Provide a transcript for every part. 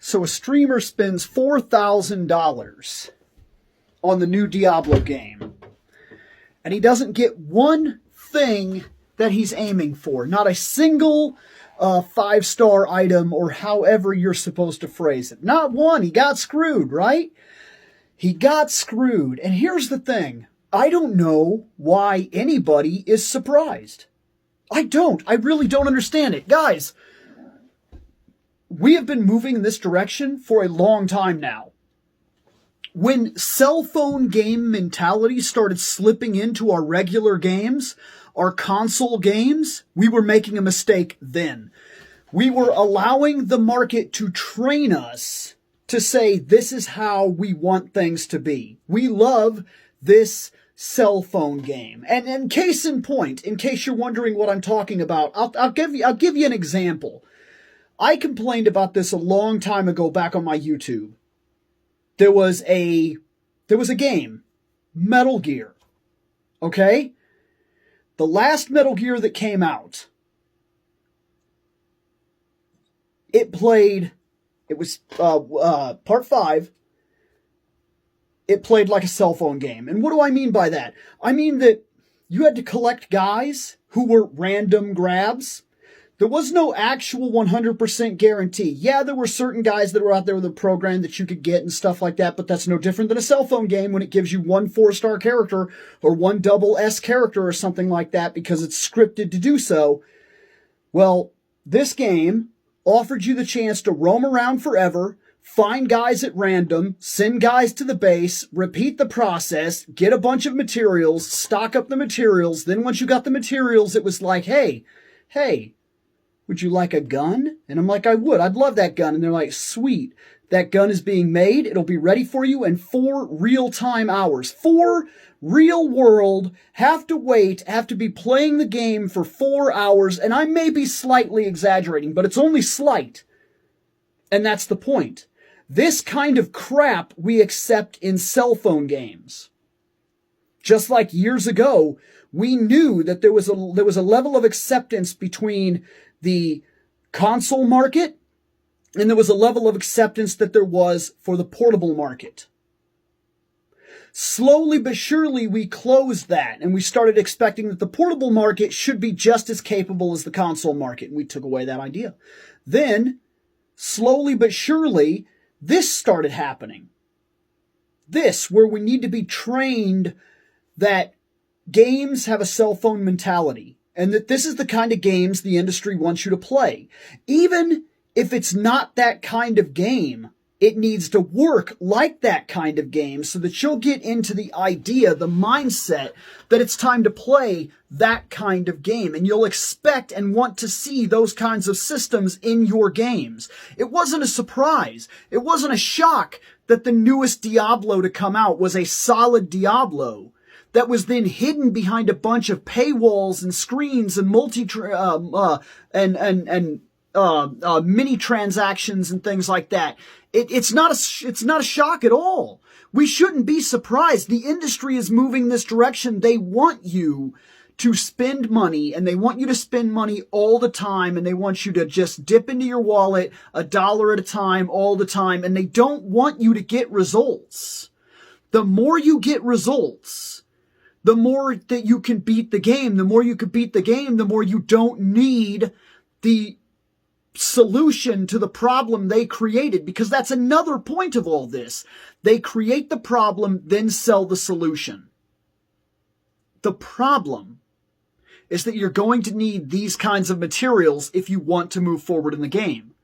So a streamer spends $4,000 on the new Diablo game, and he doesn't get one thing that he's aiming for. Not a single 5-star item, or however you're supposed to phrase it. Not one. He got screwed, right? He got screwed. And here's the thing. I don't know why anybody is surprised. I don't. I really don't understand it. Guys, we have been moving in this direction for a long time now. When cell phone game mentality started slipping into our regular games, our console games, we were making a mistake then. We were allowing the market to train us to say, this is how we want things to be. We love this cell phone game. And case in point, in case you're wondering what I'm talking about, I'll give you an example. I complained about this a long time ago back on my YouTube. There was a game, Metal Gear. Okay? The last Metal Gear that came out, it was part 5. It played like a cell phone game. And what do I mean by that? I mean that you had to collect guys who were random grabs. There was no actual 100% guarantee. Yeah, there were certain guys that were out there with a program that you could get and stuff like that, but that's no different than a cell phone game when it gives you one 4-star character or one double S character or something like that because it's scripted to do so. Well, this game offered you the chance to roam around forever, find guys at random, send guys to the base, repeat the process, get a bunch of materials, stock up the materials. Then once you got the materials, it was like, hey, would you like a gun? And I'm like, I would. I'd love that gun. And they're like, sweet. That gun is being made. It'll be ready for you in 4 real-time hours. 4 real world, have to be playing the game for 4 hours. And I may be slightly exaggerating, but it's only slight. And that's the point. This kind of crap we accept in cell phone games. Just like years ago, we knew that there was a level of acceptance between the console market and there was a level of acceptance that there was for the portable market. Slowly but surely we closed that and we started expecting that the portable market should be just as capable as the console market, and we took away that idea. Then, slowly but surely, this started happening. This, where we need to be trained that games have a cell phone mentality. And that this is the kind of games the industry wants you to play. Even if it's not that kind of game, it needs to work like that kind of game so that you'll get into the idea, the mindset, that it's time to play that kind of game. And you'll expect and want to see those kinds of systems in your games. It wasn't a surprise. It wasn't a shock that the newest Diablo to come out was a solid Diablo that was then hidden behind a bunch of paywalls and screens and mini transactions and things like that. It's not a shock at all. We shouldn't be surprised. The industry is moving this direction. They want you to spend money, and they want you to spend money all the time, and they want you to just dip into your wallet $1 at a time all the time, and they don't want you to get results. The more you get results, the more that you can beat the game. The more you can beat the game, the more you don't need the solution to the problem they created, because that's another point of all this. They create the problem, then sell the solution. The problem is that you're going to need these kinds of materials if you want to move forward in the game.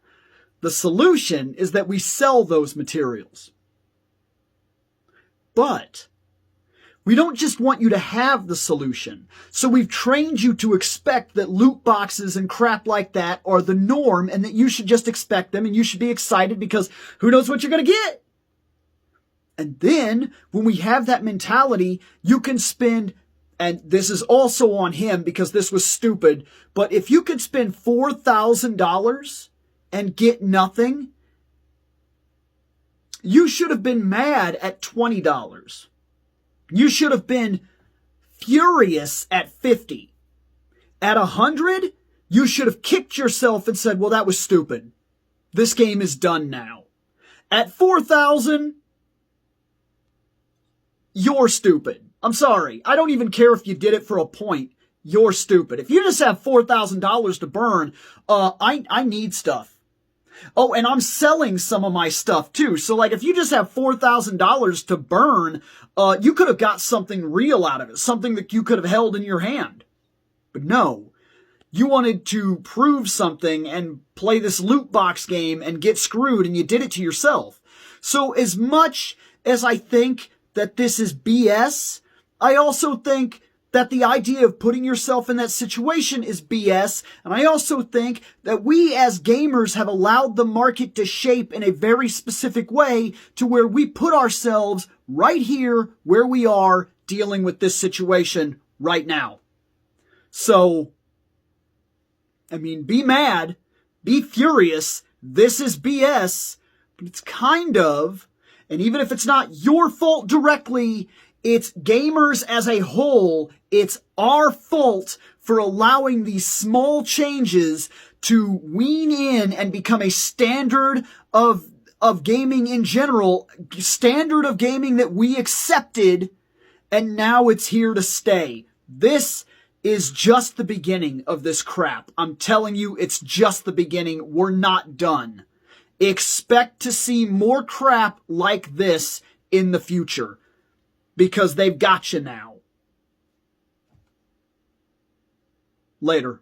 The solution is that we sell those materials. But we don't just want you to have the solution. So we've trained you to expect that loot boxes and crap like that are the norm, and that you should just expect them and you should be excited because who knows what you're going to get. And then when we have that mentality, you can spend, and this is also on him because this was stupid, but if you could spend $4,000 and get nothing, you should have been mad at $20. You should have been furious at 50. At 100, you should have kicked yourself and said, well, that was stupid. This game is done now. At 4,000, you're stupid. I'm sorry. I don't even care if you did it for a point. You're stupid. If you just have $4,000 to burn, I need stuff. Oh, and I'm selling some of my stuff too. So like if you just have $4,000 to burn, you could have got something real out of it. Something that you could have held in your hand. But no. You wanted to prove something and play this loot box game and get screwed, and you did it to yourself. So as much as I think that this is BS, I also think that the idea of putting yourself in that situation is BS, and I also think that we as gamers have allowed the market to shape in a very specific way to where we put ourselves right here where we are dealing with this situation right now. So, I mean, be mad, be furious, this is BS, but it's kind of, and even if it's not your fault directly, it's gamers as a whole, it's our fault for allowing these small changes to wean in and become a standard of gaming in general, standard of gaming that we accepted, and now it's here to stay. This is just the beginning of this crap. I'm telling you, it's just the beginning. We're not done. Expect to see more crap like this in the future because they've got you now. Later.